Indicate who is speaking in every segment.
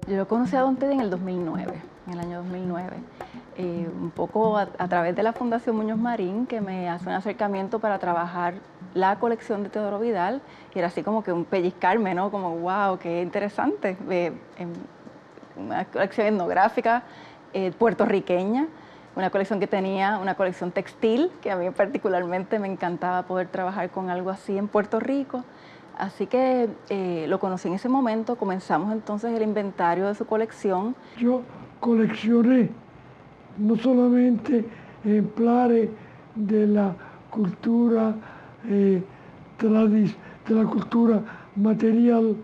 Speaker 1: Yo conocí a Don Teddy en el 2009, en el año 2009, un poco a través de la Fundación Muñoz Marín, que me hace un acercamiento para trabajar la colección de Teodoro Vidal, y era así como que un pellizcarme, ¿no? Como, wow, qué interesante, una colección etnográfica puertorriqueña, una colección que tenía una colección textil, que a mí particularmente me encantaba poder trabajar con algo así en Puerto Rico. Así que lo conocí en ese momento, comenzamos entonces el inventario de su colección.
Speaker 2: Yo coleccioné no solamente ejemplares de la cultura de la cultura material,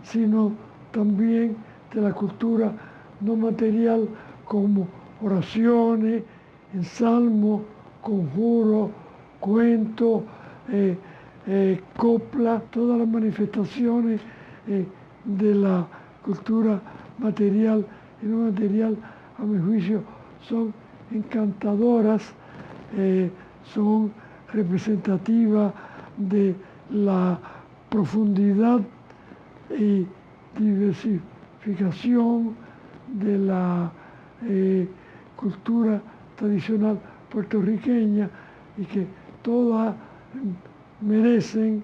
Speaker 2: sino también de la cultura no material, como oraciones, salmos, conjuros, cuentos, copla, todas las manifestaciones de la cultura material y no material, a mi juicio, son encantadoras, son representativas de la profundidad y diversificación de la cultura tradicional puertorriqueña, y que todas merecen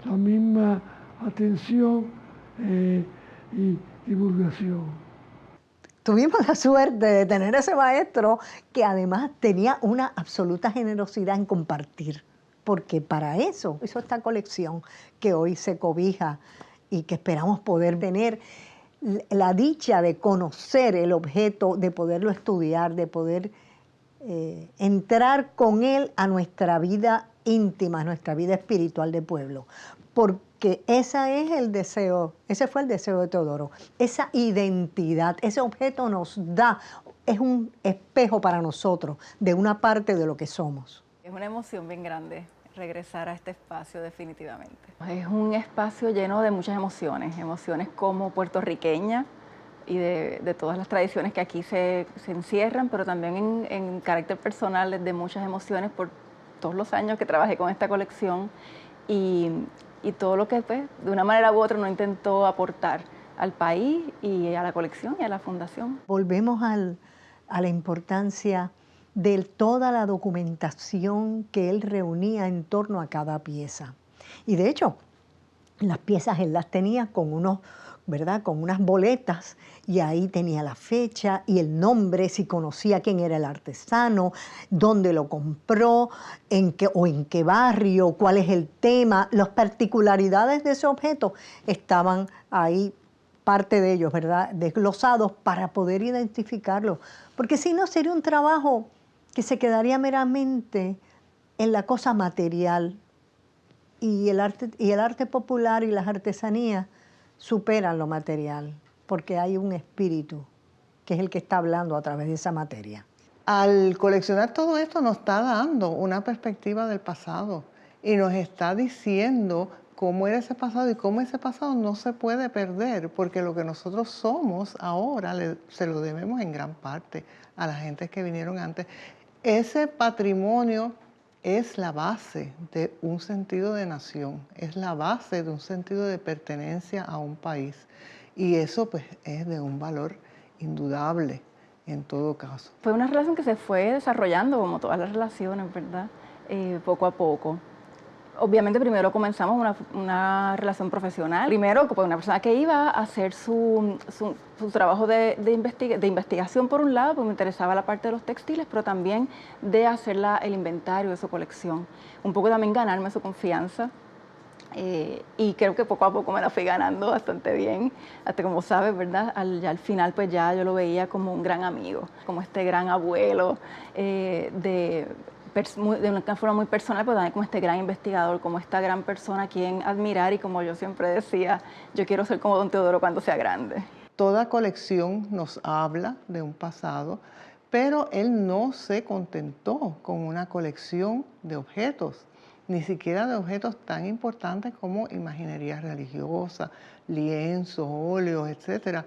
Speaker 2: la misma atención y divulgación.
Speaker 3: Tuvimos la suerte de tener ese maestro que además tenía una absoluta generosidad en compartir, porque para eso hizo esta colección que hoy se cobija y que esperamos poder tener la dicha de conocer el objeto, de poderlo estudiar, de poder entrar con él a nuestra vida íntima, a nuestra vida espiritual de pueblo. Porque ese es el deseo, ese fue el deseo de Teodoro, esa identidad, ese objeto nos da, es un espejo para nosotros de una parte de lo que somos.
Speaker 1: Es una emoción bien grande regresar a este espacio definitivamente. Es un espacio lleno de muchas emociones, emociones como puertorriqueña y de todas las tradiciones que aquí se encierran, pero también en carácter personal de muchas emociones por todos los años que trabajé con esta colección y todo lo que pues, de una manera u otra no intentó aportar al país y a la colección y a la fundación.
Speaker 3: Volvemos a la importancia de toda la documentación que él reunía en torno a cada pieza. Y de hecho, las piezas él las tenía con unos, ¿verdad?, con unas boletas, y ahí tenía la fecha y el nombre, si conocía quién era el artesano, dónde lo compró, en qué barrio, cuál es el tema, las particularidades de ese objeto estaban ahí, parte de ellos, ¿verdad?, desglosados para poder identificarlo. Porque si no, sería un trabajo que se quedaría meramente en la cosa material. Y el arte popular y las artesanías superan lo material, porque hay un espíritu que es el que está hablando a través de esa materia.
Speaker 4: Al coleccionar todo esto nos está dando una perspectiva del pasado y nos está diciendo cómo era ese pasado y cómo ese pasado no se puede perder, porque lo que nosotros somos ahora se lo debemos en gran parte a las gentes que vinieron antes. Ese patrimonio es la base de un sentido de nación, es la base de un sentido de pertenencia a un país. Y eso pues es de un valor indudable en todo caso.
Speaker 1: Fue una relación que se fue desarrollando como todas las relaciones, ¿verdad? Poco a poco. Obviamente primero comenzamos una relación profesional. Primero con una persona que iba a hacer su trabajo de investigación por un lado, porque me interesaba la parte de los textiles, pero también de hacer el inventario de su colección. Un poco también ganarme su confianza. Y creo que poco a poco me la fui ganando bastante bien, hasta como sabes, ¿verdad? Ya al final pues ya yo lo veía como un gran amigo, como este gran abuelo, de una forma muy personal, pero también como este gran investigador, como esta gran persona a quien admirar, y como yo siempre decía, yo quiero ser como don Teodoro cuando sea grande.
Speaker 4: Toda colección nos habla de un pasado, pero él no se contentó con una colección de objetos. ni siquiera de objetos tan importantes como imaginería religiosa, lienzos, óleos, etcétera,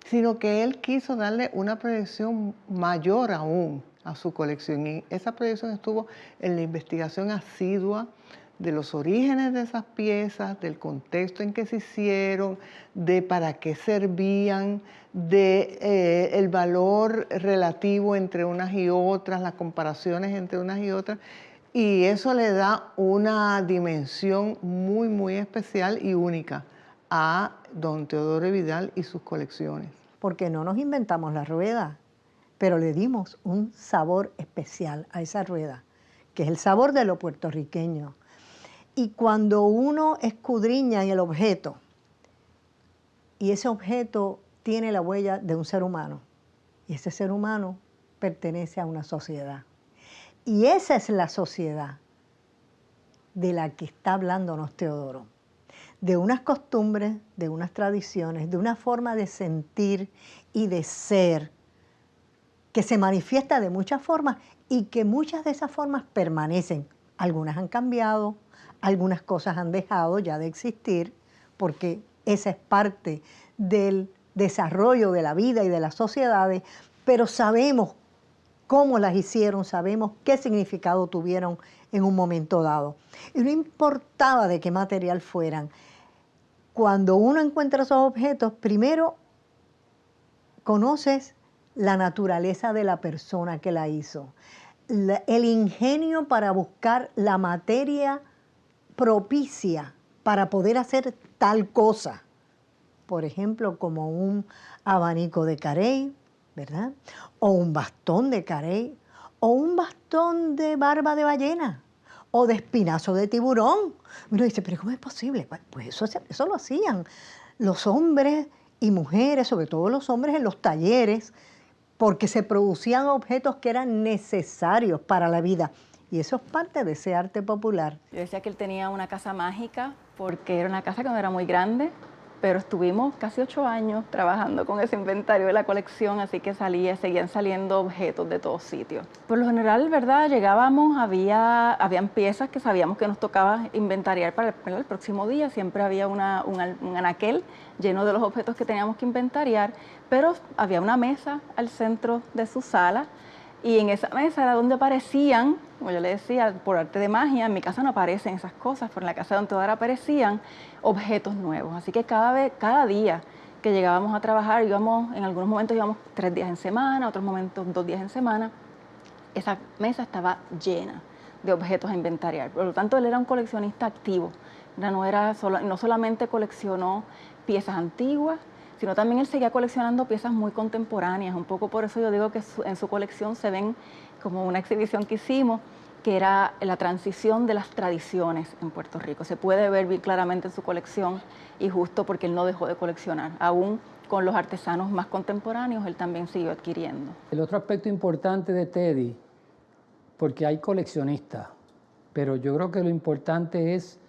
Speaker 4: sino que él quiso darle una proyección mayor aún a su colección. Y esa proyección estuvo en la investigación asidua de los orígenes de esas piezas, del contexto en que se hicieron, de para qué servían, de el valor relativo entre unas y otras, las comparaciones entre unas y otras, y eso le da una dimensión muy, muy especial y única a don Teodoro Vidal y sus colecciones.
Speaker 3: Porque no nos inventamos la rueda, pero le dimos un sabor especial a esa rueda, que es el sabor de lo puertorriqueño. Y cuando uno escudriña en el objeto, y ese objeto tiene la huella de un ser humano, y ese ser humano pertenece a una sociedad. Y esa es la sociedad de la que está hablándonos Teodoro, de unas costumbres, de unas tradiciones, de una forma de sentir y de ser, que se manifiesta de muchas formas y que muchas de esas formas permanecen. Algunas han cambiado, algunas cosas han dejado ya de existir, porque esa es parte del desarrollo de la vida y de las sociedades, pero sabemos cómo las hicieron, sabemos qué significado tuvieron en un momento dado. Y no importaba de qué material fueran. Cuando uno encuentra esos objetos, primero conoces la naturaleza de la persona que la hizo, el ingenio para buscar la materia propicia para poder hacer tal cosa. Por ejemplo, como un abanico de Carey, ¿verdad? O un bastón de Carey, o un bastón de barba de ballena, o de espinazo de tiburón. Uno dice, pero ¿cómo es posible? Pues eso lo hacían los hombres y mujeres, sobre todo los hombres en los talleres, porque se producían objetos que eran necesarios para la vida. Y eso es parte de ese arte popular.
Speaker 1: Yo decía que él tenía una casa mágica porque era una casa que no era muy grande, pero estuvimos casi 8 años trabajando con ese inventario de la colección, así que seguían saliendo objetos de todos sitios. Por lo general, ¿verdad? Llegábamos, habían piezas que sabíamos que nos tocaba inventariar para el próximo día, siempre había un anaquel lleno de los objetos que teníamos que inventariar, pero había una mesa al centro de su sala, y en esa mesa era donde aparecían, como yo le decía, por arte de magia, en mi casa no aparecen esas cosas, pero en la casa de don Teodoro aparecían objetos nuevos. Así que cada día que llegábamos a trabajar, en algunos momentos íbamos 3 días en semana, otros momentos 2 días en semana, esa mesa estaba llena de objetos a inventariar. Por lo tanto, él era un coleccionista activo. No solamente coleccionó piezas antiguas, sino también él seguía coleccionando piezas muy contemporáneas. Un poco por eso yo digo que en su colección se ven como una exhibición que hicimos, que era la transición de las tradiciones en Puerto Rico. Se puede ver bien claramente en su colección, y justo porque él no dejó de coleccionar. Aún con los artesanos más contemporáneos, él también siguió adquiriendo.
Speaker 5: El otro aspecto importante de Teddy, porque hay coleccionistas, pero yo creo que lo importante es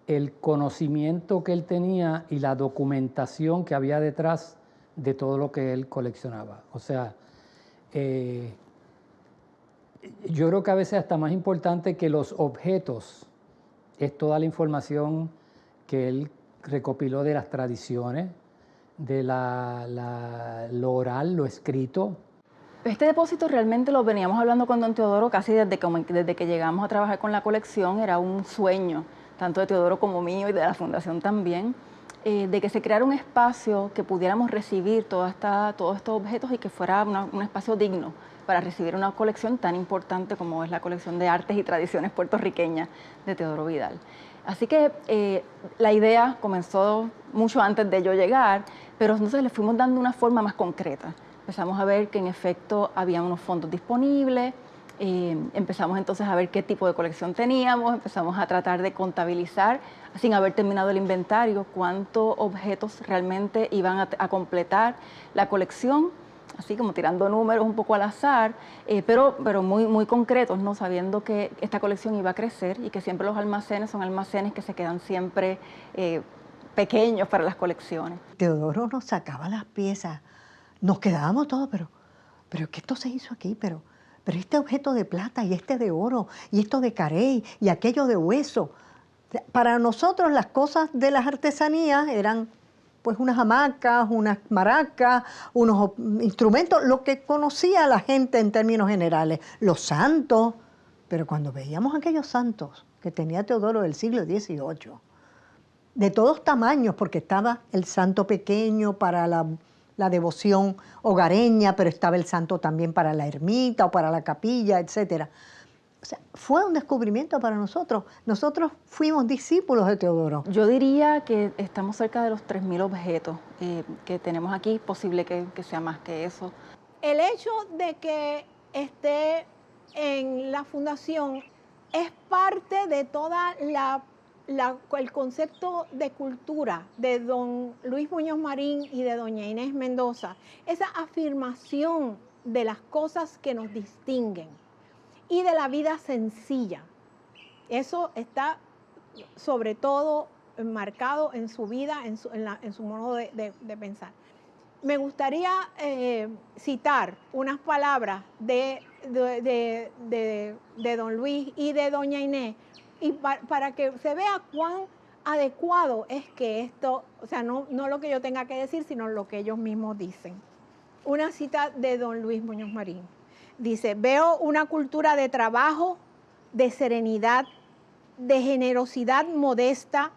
Speaker 5: el conocimiento que él tenía y la documentación que había detrás de todo lo que él coleccionaba. O sea, yo creo que a veces hasta más importante que los objetos es toda la información que él recopiló de las tradiciones, de lo oral, lo escrito.
Speaker 1: Este depósito realmente lo veníamos hablando con don Teodoro casi desde que llegamos a trabajar con la colección. Era un sueño, tanto de Teodoro como mío y de la Fundación también, de que se creara un espacio que pudiéramos recibir todos estos objetos y que fuera un espacio digno para recibir una colección tan importante como es la colección de artes y tradiciones puertorriqueñas de Teodoro Vidal. Así que la idea comenzó mucho antes de yo llegar, pero entonces le fuimos dando una forma más concreta. Empezamos a ver que en efecto había unos fondos disponibles, empezamos entonces a ver qué tipo de colección teníamos, empezamos a tratar de contabilizar, sin haber terminado el inventario, cuántos objetos realmente iban a completar la colección, así como tirando números un poco al azar, pero muy, muy concretos, ¿no? Sabiendo que esta colección iba a crecer y que siempre los almacenes son almacenes que se quedan siempre pequeños para las colecciones.
Speaker 3: Teodoro nos sacaba las piezas, nos quedábamos todos, pero que esto se hizo aquí, pero pero este objeto de plata y este de oro y esto de carey y aquello de hueso. Para nosotros las cosas de las artesanías eran pues unas hamacas, unas maracas, unos instrumentos, lo que conocía la gente en términos generales, los santos. Pero cuando veíamos aquellos santos que tenía Teodoro del siglo XVIII, de todos tamaños, porque estaba el santo pequeño para la devoción hogareña, pero estaba el santo también para la ermita o para la capilla, etc. O sea, fue un descubrimiento para nosotros. Nosotros fuimos discípulos de Teodoro.
Speaker 1: Yo diría que estamos cerca de los 3.000 objetos que tenemos aquí, posible que sea más que eso.
Speaker 6: El hecho de que esté en la fundación es parte de toda el concepto de cultura de don Luis Muñoz Marín y de doña Inés Mendoza, esa afirmación de las cosas que nos distinguen y de la vida sencilla. Eso está sobre todo marcado en su vida, en su modo de pensar. Me gustaría citar unas palabras de don Luis y de doña Inés, y para que se vea cuán adecuado es que esto, o sea, no lo que yo tenga que decir, sino lo que ellos mismos dicen. Una cita de don Luis Muñoz Marín. Dice: veo una cultura de trabajo, de serenidad, de generosidad modesta,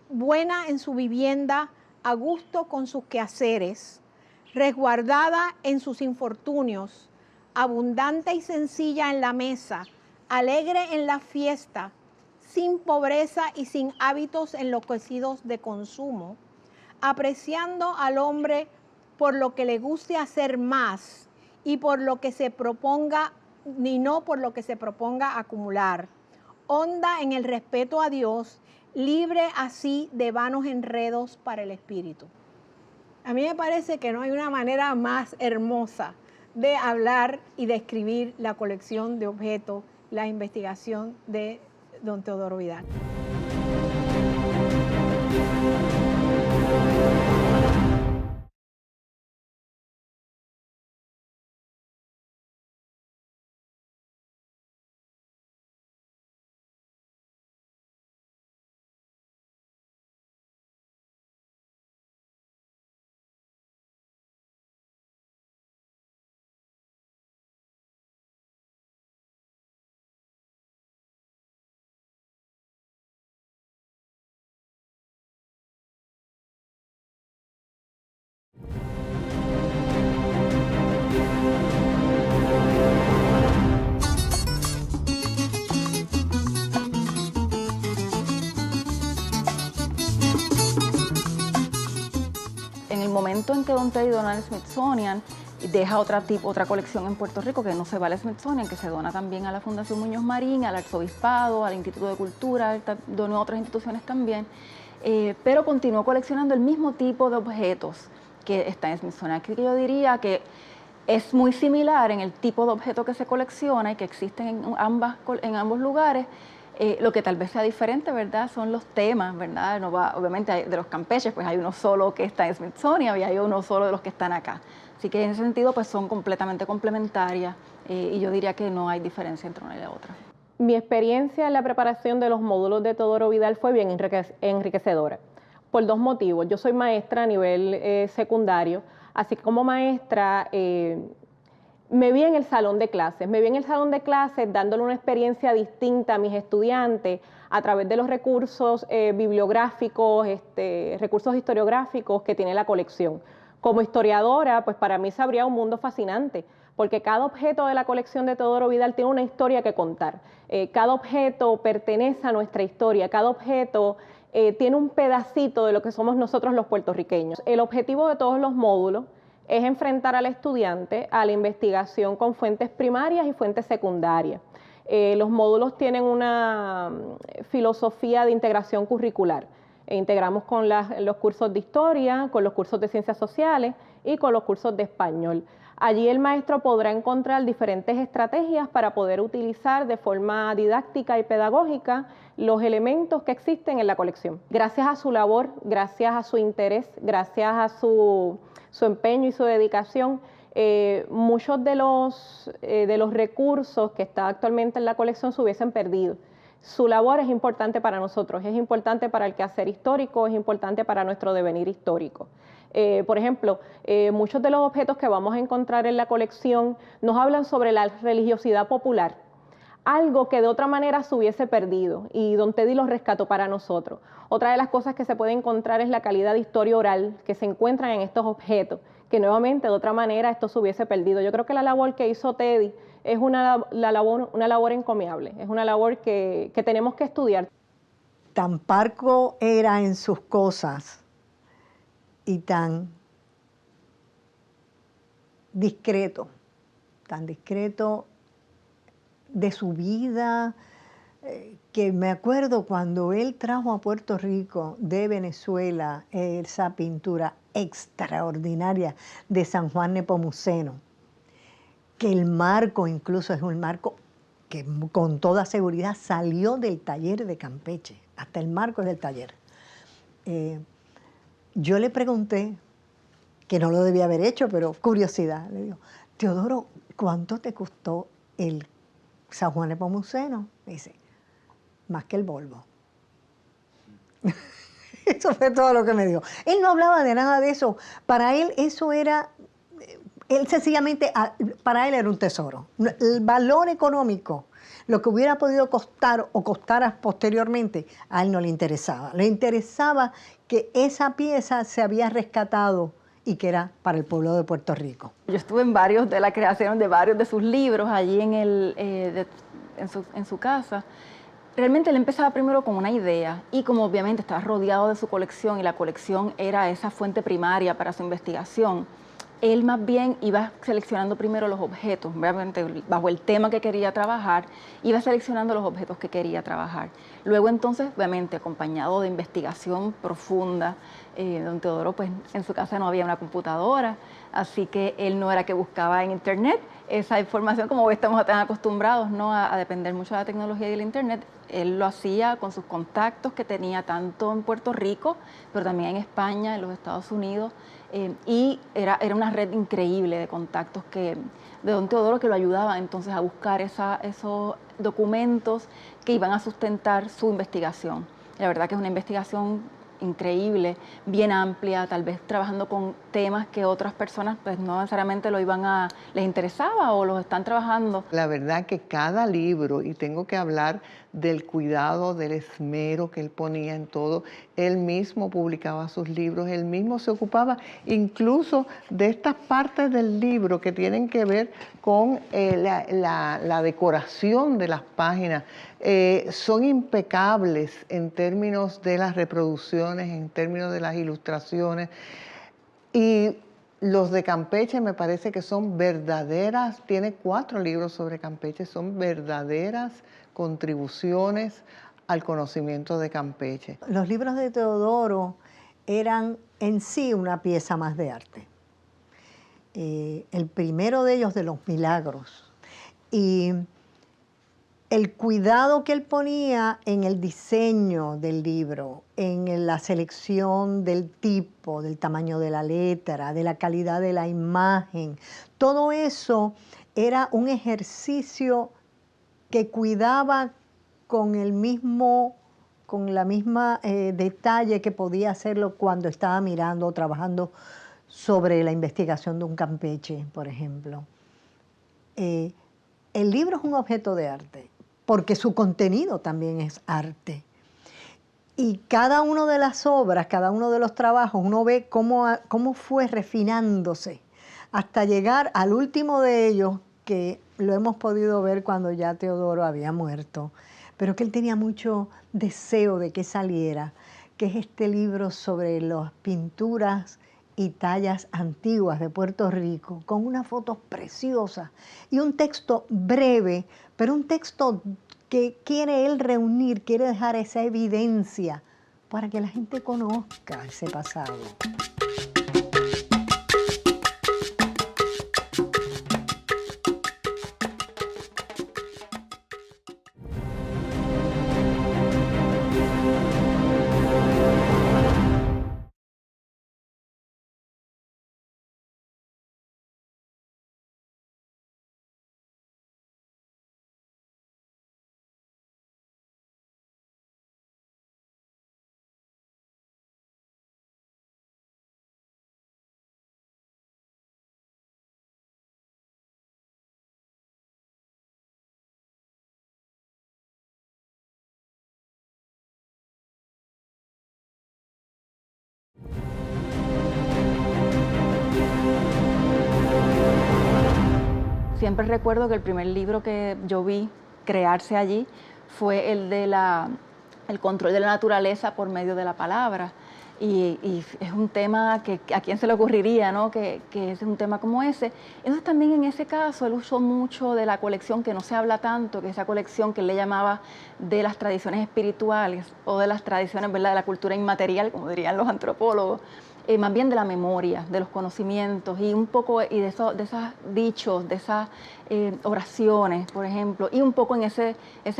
Speaker 6: buena en su vivienda, a gusto con sus quehaceres, resguardada en sus infortunios, abundante y sencilla en la mesa, alegre en la fiesta, sin pobreza y sin hábitos enloquecidos de consumo, apreciando al hombre por lo que le guste hacer más y por lo que se proponga, ni no por lo que se proponga acumular, honda en el respeto a Dios, libre así de vanos enredos para el espíritu. A mí me parece que no hay una manera más hermosa de hablar y de escribir la colección de objetos, la investigación de don Teodoro Vidal.
Speaker 1: En el momento en que don Teddy dona al Smithsonian, deja otra colección en Puerto Rico que no se va al Smithsonian, que se dona también a la Fundación Muñoz Marín, al Arzobispado, al Instituto de Cultura, donó a otras instituciones también, pero continuó coleccionando el mismo tipo de objetos que está en el Smithsonian. Aquí yo diría que es muy similar en el tipo de objeto que se colecciona y que existen en ambos lugares. Lo que tal vez sea diferente, ¿verdad?, son los temas, ¿verdad? Obviamente de los campeches, pues hay uno solo que está en Smithsonian y hay uno solo de los que están acá. Así que en ese sentido, pues son completamente complementarias y yo diría que no hay diferencia entre una y la otra.
Speaker 7: Mi experiencia en la preparación de los módulos de Teodoro Vidal fue bien enriquecedora, por dos motivos. Yo soy maestra a nivel secundario, así que como maestra me vi en el salón de clases, dándole una experiencia distinta a mis estudiantes a través de los recursos bibliográficos, recursos historiográficos que tiene la colección. Como historiadora, pues para mí se abría un mundo fascinante, porque cada objeto de la colección de Teodoro Vidal tiene una historia que contar. Cada objeto pertenece a nuestra historia, cada objeto tiene un pedacito de lo que somos nosotros los puertorriqueños. El objetivo de todos los módulos es enfrentar al estudiante a la investigación con fuentes primarias y fuentes secundarias. Los módulos tienen una filosofía de integración curricular. Integramos con los cursos de historia, con los cursos de ciencias sociales y con los cursos de español. Allí el maestro podrá encontrar diferentes estrategias para poder utilizar de forma didáctica y pedagógica los elementos que existen en la colección. Gracias a su labor, gracias a su interés, gracias a su empeño y su dedicación, muchos de los recursos que están actualmente en la colección se hubiesen perdido. Su labor es importante para nosotros, es importante para el quehacer histórico, es importante para nuestro devenir histórico. Por ejemplo, muchos de los objetos que vamos a encontrar en la colección nos hablan sobre la religiosidad popular, algo que de otra manera se hubiese perdido, y don Teddy los rescató para nosotros. Otra de las cosas que se puede encontrar es la calidad de historia oral que se encuentran en estos objetos, que nuevamente de otra manera esto se hubiese perdido. Yo creo que la labor que hizo Teddy es una labor encomiable, es una labor que tenemos que estudiar.
Speaker 3: Tan parco era en sus cosas y tan discreto de su vida, que me acuerdo cuando él trajo a Puerto Rico de Venezuela esa pintura extraordinaria de San Juan Nepomuceno, que el marco incluso es un marco que con toda seguridad salió del taller de Campeche, hasta el marco es del taller. Yo le pregunté, que no lo debía haber hecho, pero curiosidad, le digo, Teodoro, ¿cuánto te costó el San Juan Nepomuceno? Me dice, más que el Volvo. Eso fue todo lo que me dijo. Él no hablaba de nada de eso. Para él eso era, él sencillamente, para él era un tesoro. El valor económico, lo que hubiera podido costar o costara posteriormente, a él no le interesaba. Le interesaba que esa pieza se había rescatado y que era para el pueblo de Puerto Rico.
Speaker 1: Yo estuve en varios de la creación de varios de sus libros allí en su casa. Realmente él empezaba primero con una idea y como obviamente estaba rodeado de su colección y la colección era esa fuente primaria para su investigación, él más bien iba seleccionando primero los objetos, obviamente bajo el tema que quería trabajar, iba seleccionando los objetos que quería trabajar. Luego entonces, obviamente, acompañado de investigación profunda, don Teodoro, pues en su casa no había una computadora, así que él no era que buscaba en internet esa información, como estamos tan acostumbrados, ¿no?, a depender mucho de la tecnología y del internet. Él lo hacía con sus contactos que tenía tanto en Puerto Rico, pero también en España, en los Estados Unidos, y era una red increíble de contactos de don Teodoro que lo ayudaba entonces a buscar esos documentos que iban a sustentar su investigación. La verdad que es una investigación increíble, bien amplia, tal vez trabajando con temas que otras personas pues no necesariamente les interesaba o los están trabajando.
Speaker 4: La verdad que cada libro, y tengo que hablar del cuidado, del esmero que él ponía en todo, él mismo publicaba sus libros, él mismo se ocupaba incluso de estas partes del libro que tienen que ver con la decoración de las páginas. Son impecables en términos de las reproducciones, en términos de las ilustraciones, y los de Campeche me parece que son verdaderas, tiene 4 libros sobre Campeche, son verdaderas contribuciones al conocimiento de Campeche.
Speaker 3: Los libros de Teodoro eran en sí una pieza más de arte. El primero de ellos, de los milagros, y el cuidado que él ponía en el diseño del libro, en la selección del tipo, del tamaño de la letra, de la calidad de la imagen, todo eso era un ejercicio que cuidaba con la misma detalle que podía hacerlo cuando estaba mirando o trabajando sobre la investigación de un Campeche, por ejemplo. El libro es un objeto de arte, porque su contenido también es arte. Y cada una de las obras, cada uno de los trabajos, uno ve cómo fue refinándose hasta llegar al último de ellos, que lo hemos podido ver cuando ya Teodoro había muerto, pero que él tenía mucho deseo de que saliera, que es este libro sobre las pinturas y tallas antiguas de Puerto Rico, con unas fotos preciosas y un texto breve, pero un texto que quiere él reunir, quiere dejar esa evidencia para que la gente conozca ese pasado.
Speaker 1: Siempre recuerdo que el primer libro que yo vi crearse allí fue el de el control de la naturaleza por medio de la palabra. Y es un tema que a quién se le ocurriría, ¿no? Que es un tema como ese. Entonces también en ese caso él usó mucho de la colección que no se habla tanto, que esa colección que él le llamaba de las tradiciones espirituales o de las tradiciones, ¿verdad?, de la cultura inmaterial, como dirían los antropólogos, más bien de la memoria, de los conocimientos y un poco y de esos dichos, de esas oraciones, por ejemplo, y un poco en ese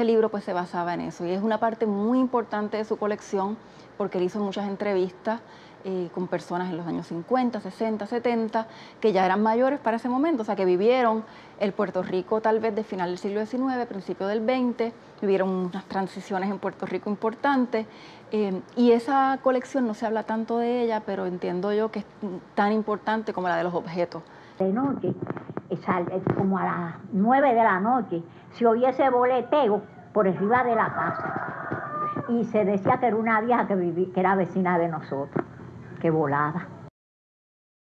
Speaker 1: libro pues se basaba en eso. Y es una parte muy importante de su colección porque él hizo muchas entrevistas con personas en los años 50, 60, 70, que ya eran mayores para ese momento, o sea, que vivieron el Puerto Rico tal vez de final del siglo XIX, principio del XX, vivieron unas transiciones en Puerto Rico importantes, y esa colección no se habla tanto de ella, pero entiendo yo que es tan importante como la de los objetos.
Speaker 8: De noche, como a las 9 de la noche, se oía ese boleteo por arriba de la casa. Y se decía que era una vieja que era vecina de nosotros, que volaba.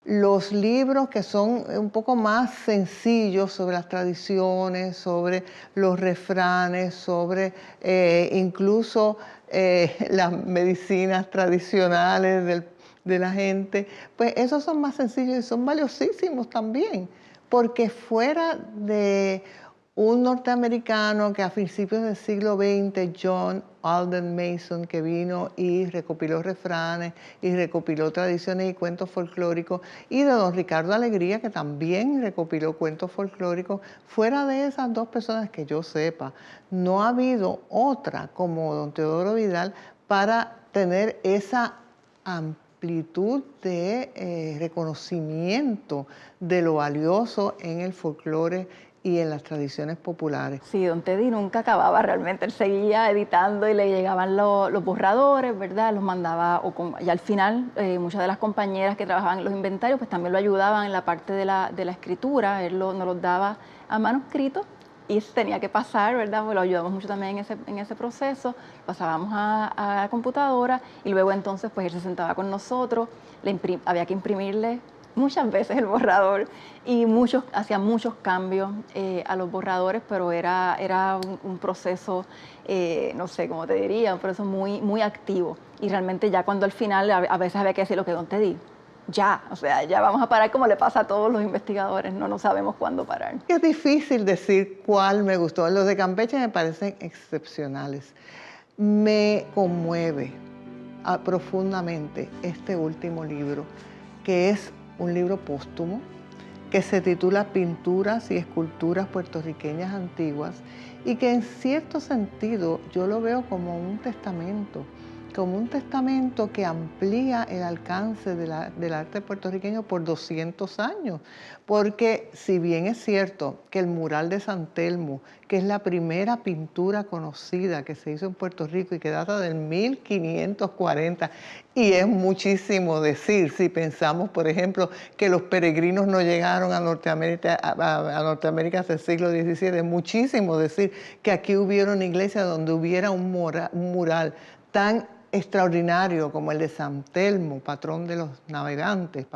Speaker 4: Los libros que son un poco más sencillos sobre las tradiciones, sobre los refranes, sobre incluso las medicinas tradicionales de la gente, pues esos son más sencillos y son valiosísimos también, porque fuera de un norteamericano que a principios del siglo XX, John Alden Mason, que vino y recopiló refranes y recopiló tradiciones y cuentos folclóricos, y de don Ricardo Alegría, que también recopiló cuentos folclóricos, fuera de esas dos personas que yo sepa, no ha habido otra como don Teodoro Vidal para tener esa amplitud de reconocimiento de lo valioso en el folclore y en las tradiciones populares.
Speaker 1: Sí, don Teddy nunca acababa realmente, él seguía editando y le llegaban los borradores, ¿verdad? Los mandaba, y al final muchas de las compañeras que trabajaban en los inventarios pues también lo ayudaban en la parte de la escritura, él nos los daba a manuscrito y tenía que pasar, ¿verdad? Pues lo ayudamos mucho también en ese proceso, pasábamos a la computadora y luego entonces pues él se sentaba con nosotros, había que imprimirle muchas veces el borrador y hacía muchos cambios a los borradores, pero era un proceso, no sé cómo te diría, un proceso muy, muy activo. Y realmente ya cuando al final a veces había que decir lo que don te di, ya, o sea, ya vamos a parar como le pasa a todos los investigadores, no sabemos cuándo parar.
Speaker 4: Es difícil decir cuál me gustó. Los de Campeche me parecen excepcionales. Me conmueve profundamente este último libro, que es un libro póstumo que se titula Pinturas y Esculturas Puertorriqueñas Antiguas y que en cierto sentido yo lo veo como un testamento que amplía el alcance del arte puertorriqueño por 200 años. Porque si bien es cierto que el mural de San Telmo, que es la primera pintura conocida que se hizo en Puerto Rico y que data del 1540, y es muchísimo decir, si pensamos, por ejemplo, que los peregrinos no llegaron a Norteamérica hasta el siglo XVII, es muchísimo decir que aquí hubiera una iglesia donde hubiera un mural tan extraordinario como el de San Telmo, patrono de los navegantes.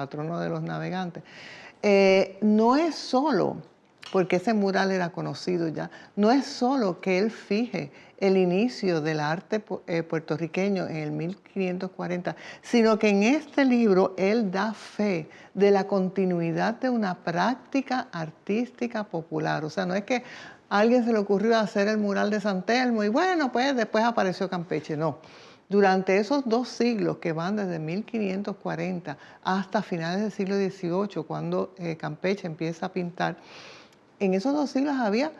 Speaker 4: No es solo, porque ese mural era conocido ya, no es solo que él fije el inicio del arte puertorriqueño en el 1540, sino que en este libro él da fe de la continuidad de una práctica artística popular. O sea, no es que a alguien se le ocurrió hacer el mural de San Telmo y bueno, pues después apareció Campeche, no. Durante esos 2 siglos que van desde 1540 hasta finales del siglo XVIII, cuando Campeche empieza a pintar, en esos 2 siglos había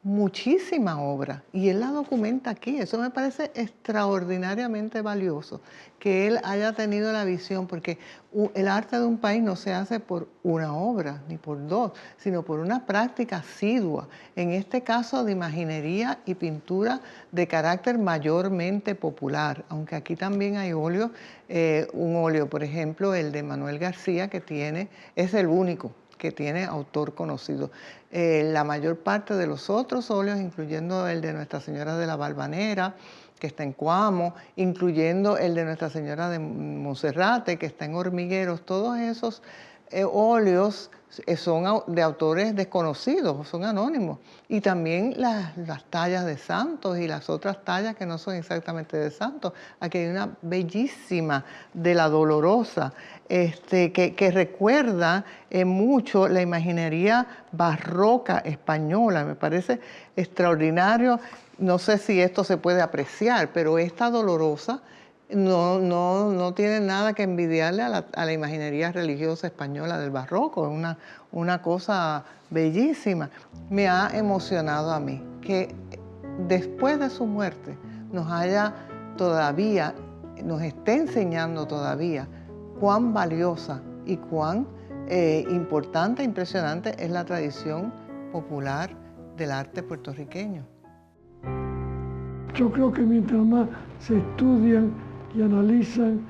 Speaker 4: muchísima obra y él la documenta aquí. Eso me parece extraordinariamente valioso, que él haya tenido la visión, porque el arte de un país no se hace por una obra ni por 2, sino por una práctica asidua, en este caso de imaginería y pintura de carácter mayormente popular, aunque aquí también hay óleo, un óleo, por ejemplo, el de Manuel García, es el único que tiene autor conocido. La mayor parte de los otros óleos, incluyendo el de Nuestra Señora de la Valvanera, que está en Coamo, incluyendo el de Nuestra Señora de Monserrate, que está en Hormigueros, todos esos óleos son de autores desconocidos, son anónimos. Y también las tallas de santos y las otras tallas que no son exactamente de santos. Aquí hay una bellísima de la Dolorosa, que recuerda mucho la imaginería barroca española. Me parece extraordinario. No sé si esto se puede apreciar, pero esta Dolorosa no tiene nada que envidiarle a la imaginería religiosa española del barroco. Es una cosa bellísima. Me ha emocionado a mí que después de su muerte nos esté enseñando todavía cuán valiosa y cuán importante e impresionante es la tradición popular del arte puertorriqueño.
Speaker 2: Yo creo que mientras más se estudian y analizan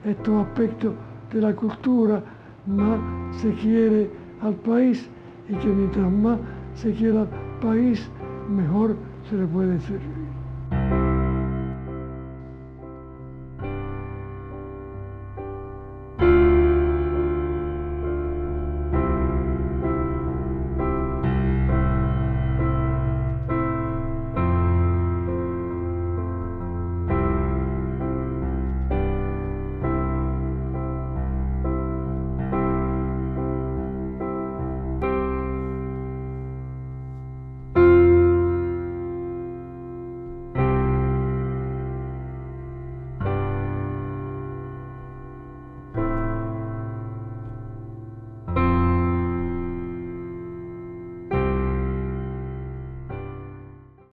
Speaker 2: estos aspectos de la cultura, más se quiere al país, y que mientras más se quiera al país, mejor se le puede servir.